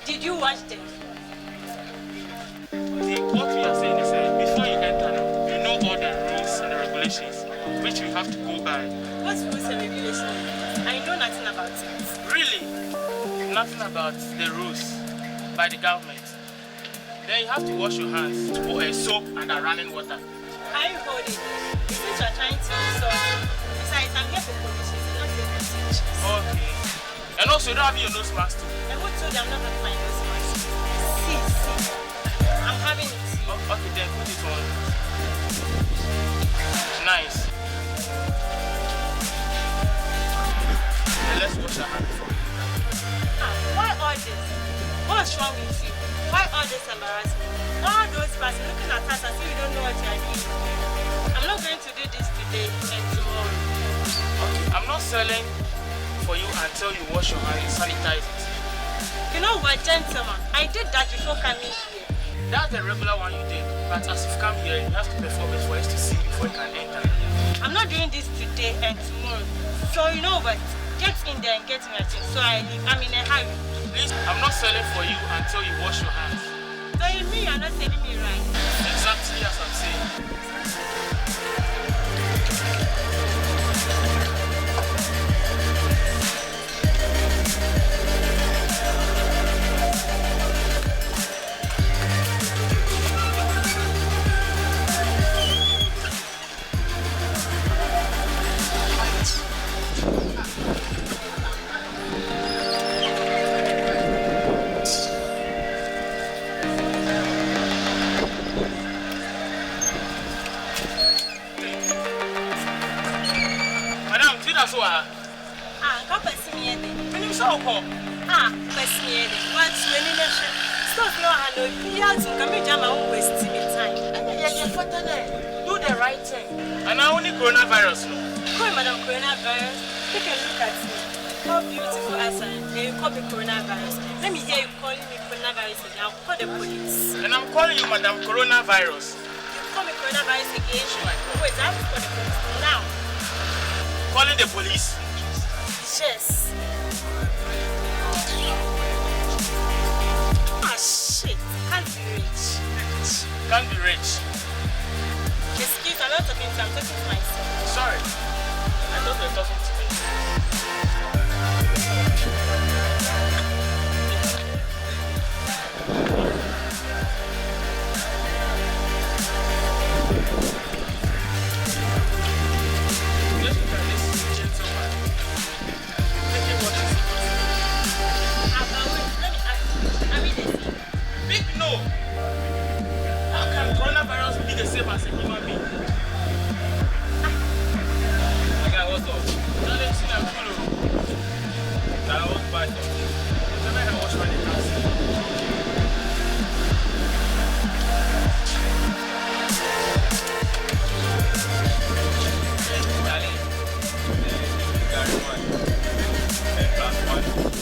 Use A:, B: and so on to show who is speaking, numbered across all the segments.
A: Did you watch them?
B: What we are saying is before you enter, you know all the rules and the regulations which we have to go by.
A: What rules and regulations? I know nothing about it.
B: Really? Nothing about the rules by the government. Then you have to wash your hands with soap and running water.
A: Are you holding? Since you are trying to solve, besides, I'm here for conditions, not for messages.
B: Okay. And also, you don't have your nose mask too.
A: And who told you I'm not having my nose mask? See. I'm having it.
B: Okay, then put it on. Nice. Then let's wash our hands.
A: Why all this? What's wrong with you? Why all this embarrassment? All those person looking at us as if you don't know what you are doing. I'm not going to do this today and tomorrow.
B: Okay, I'm not selling for you until you wash your hands and sanitize it.
A: You know what, gentlemen? I did that before coming here.
B: That's the regular one you did. But as you've come here, you have to perform it for us to see before you can enter.
A: I'm not doing this today and tomorrow. So you know what? Get in there and get my thing. So I'm in a hurry.
B: Please, I'm not selling for you until you wash your hands.
A: So you mean you're not telling me right?
B: Exactly as I'm saying. Do the right thing. And now only coronavirus.
A: Come, Madam Coronavirus. Take a look at me. How beautiful I am. Then you call me coronavirus. Let me hear you calling me coronavirus again. I'll call the police.
B: And I'm calling you Madam Coronavirus.
A: You call me coronavirus again? Wait, I have to call the police now.
B: Calling the police?
A: Yes. Ah, shit. Can't be rich.
B: Can't be rich.
A: Excuse me, I'm not talking to you. I'm talking to myself.
B: Sorry. I thought you were talking to me. Just look at this gentleman. Thinking what is it?
A: Let me ask you. I mean this.
B: Big no. How can coronavirus be the same as a human being? What's up? Now let's see that photo. Now I want to buy something. Never had watched my house. Darling, carry one. 10 + 1.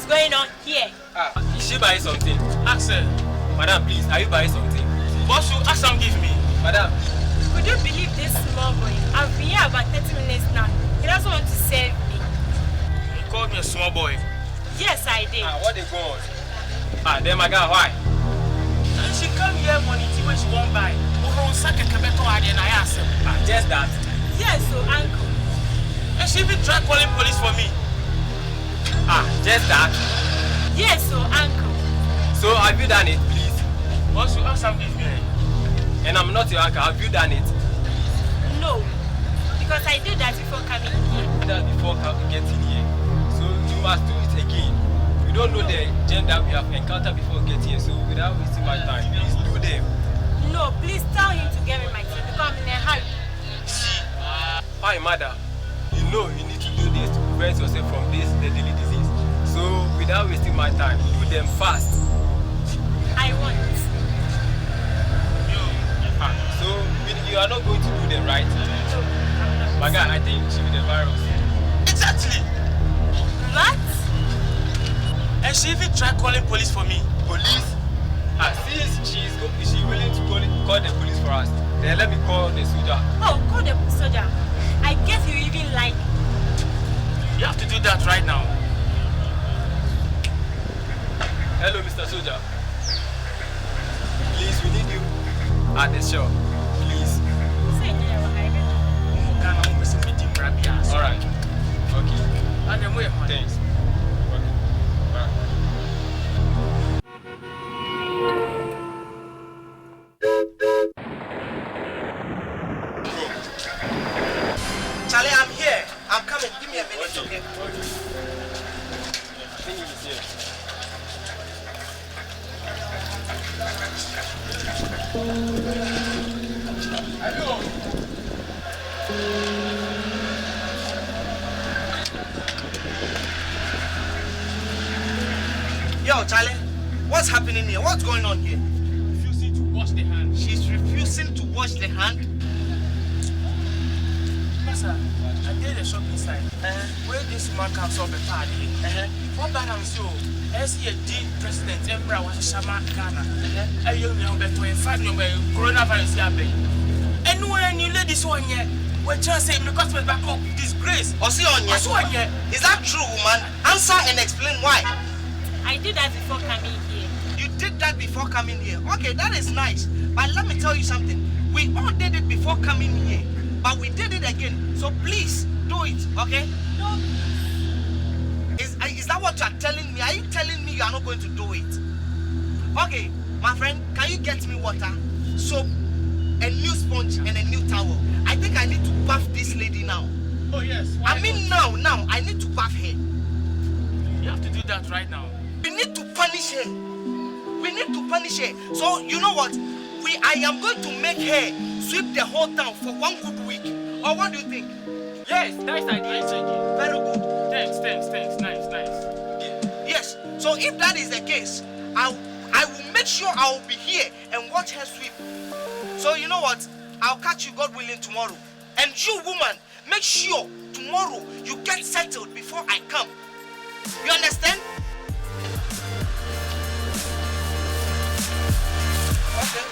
A: Going on here?
C: Is she buying something?
B: Ask her.
C: Madam, please, are you buying something?
B: Boss, you ask some give me.
C: Madam.
A: Could you believe this small boy? I've been here about 30 minutes now. He doesn't want to save me.
B: He called me a small boy.
A: Yes, I did.
C: What they go on? Then my girl, why?
B: And she come here money when she won't buy.
C: Just that.
A: Yes, so uncle.
B: And she even tried calling police for me.
C: Just that?
A: Yes, so uncle.
C: So have you done it, please?
B: Once you ask some give me.
C: And I'm not your uncle, have you done it?
A: No, because I did that before coming here.
C: You did that before getting here. So you must do it again. You don't know the gender we have encountered before getting here, so without wasting my time, please do them.
A: No, please tell him to get me my thing because I'm in a hurry.
C: Hi, mother. You know you need to do this to prevent yourself from this deadly disease. So without wasting my time, do them fast.
A: I want.
C: So you are not going to do the right thing.
A: No, I'm not.
C: My guy, I think she with the virus.
B: Exactly.
A: What?
B: And she even tried calling police for me.
C: Police? Since she willing to call the police for us, then let me call the soldier.
A: Oh, call the soldier. I guess you even like.
B: You have to do that right now.
C: Hello, Mr. Soldier. Please, we need you at the shop. Please.
A: Say yeah,
C: All right. Okay.
B: Thanks.
C: Okay. All right.
D: Charlie, I'm here. I'm coming. Give me a minute, okay?
C: I think he's here.
B: Hello.
D: Yo, Charlie, what's happening here? What's going on here?
B: Refusing to wash the hand.
D: She's refusing to wash the hand.
B: Master, I did a shop inside. Where this woman comes up a party. What bad I'm so? As he a deep president, Emperor was a shaman Ghana. I young young better in 5 years coronavirus here. And when you ladies one yet, we're just saying because we're back up disgrace.
D: Osi Onye. Is that true, woman? Answer and explain why.
A: I did that before coming here.
D: You did that before coming here. Okay, that is nice. But let me tell you something. We all did it before coming here. But we did it again. So please do it, okay?
A: No.
D: Is that what you are telling me? Are you telling me you are not going to do it? Okay, my friend, can you get me water, soap, a new sponge, and a new towel? I think I need to bath this lady now.
B: Oh yes.
D: I mean now, I need to bath her.
B: You have to do that right now.
D: We need to punish her. We need to punish her. So you know what? I am going to make her sweep the whole town for 1 good week. Or what do you think?
C: Yes, nice idea.
B: Nice idea.
D: Very good.
B: Thanks. Nice.
D: Yes. So if that is the case, I will make sure I will be here and watch her sweep. So you know what? I'll catch you, God willing, tomorrow. And you, woman, make sure tomorrow you get settled before I come. You understand? Okay.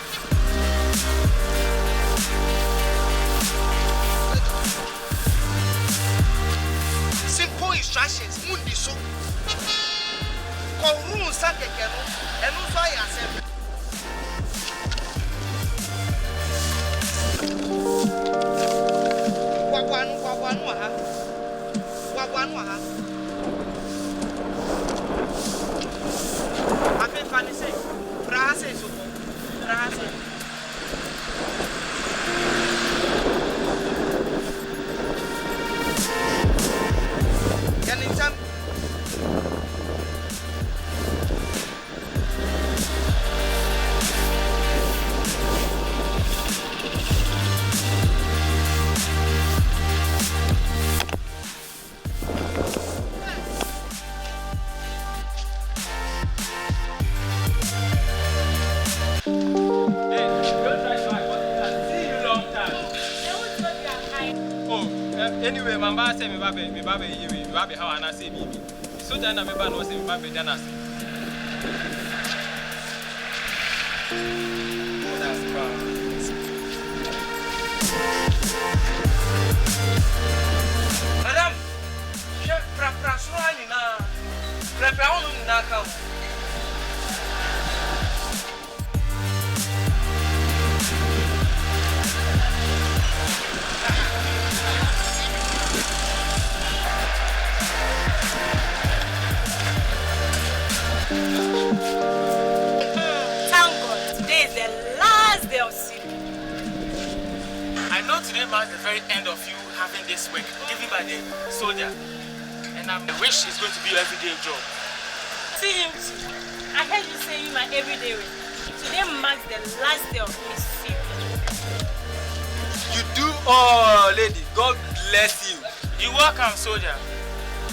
D: Simple instructions. Mundi so. Korun sa keke no. Enu so ayasem. Wagwanu aha. Afi fani se. Braha se so. Braha se. Yanincham.
C: Anyway, my mama said me baby how I say me. So then I me ba no say me baby then I say. That's bad.
D: Madam, je pra so ani na. Pra onu na ka.
A: Thank God, today is the last day of sleeping.
B: I know today marks the very end of you having this work given by the soldier. And I wish it's going to be your everyday job.
A: See him too. I heard you saying my everyday work. Today marks the last day of me sleeping.
C: You do all, lady. God bless you.
B: You're welcome, soldier.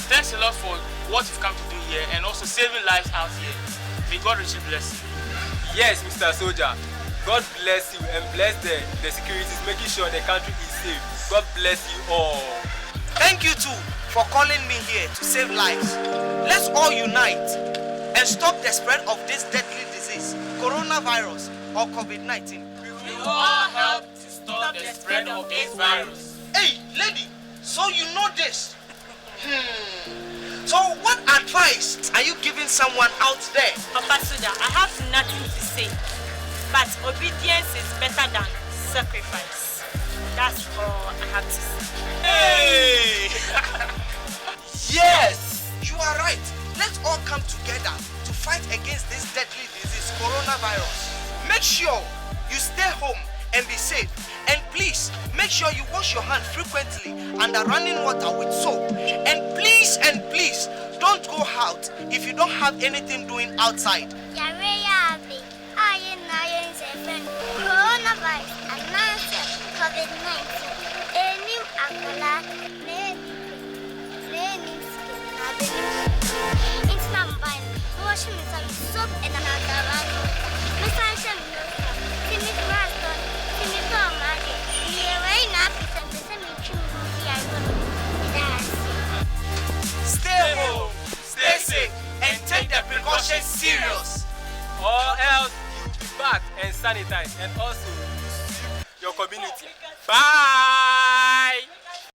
B: Thanks a lot for what you've come to do here and also saving lives out here. May God richly bless you.
C: Yes, Mr. Soldier. God bless you and bless the securities, making sure the country is safe. God bless you all.
D: Thank you too for calling me here to save lives. Let's all unite and stop the spread of this deadly disease, coronavirus or COVID-19.
B: We will all help to stop the spread of this virus.
D: Hey, lady, so you know this. So what advice are you giving someone out there?
A: Papa Soja, I have nothing to say. But obedience is better than sacrifice. That's all I have to say.
D: Hey! Yes! You are right. Let's all come together to fight against this deadly disease, coronavirus. Make sure you stay home and be safe. And please, make sure you wash your hands frequently under running water with soap. And please, don't go out if you don't have anything doing outside.
E: Coronavirus and COVID-19. Washing soap and another
D: Stay home, stay safe, and take the precautions serious.
C: Or else you'll be back and sanitize and also sweep your community. Bye!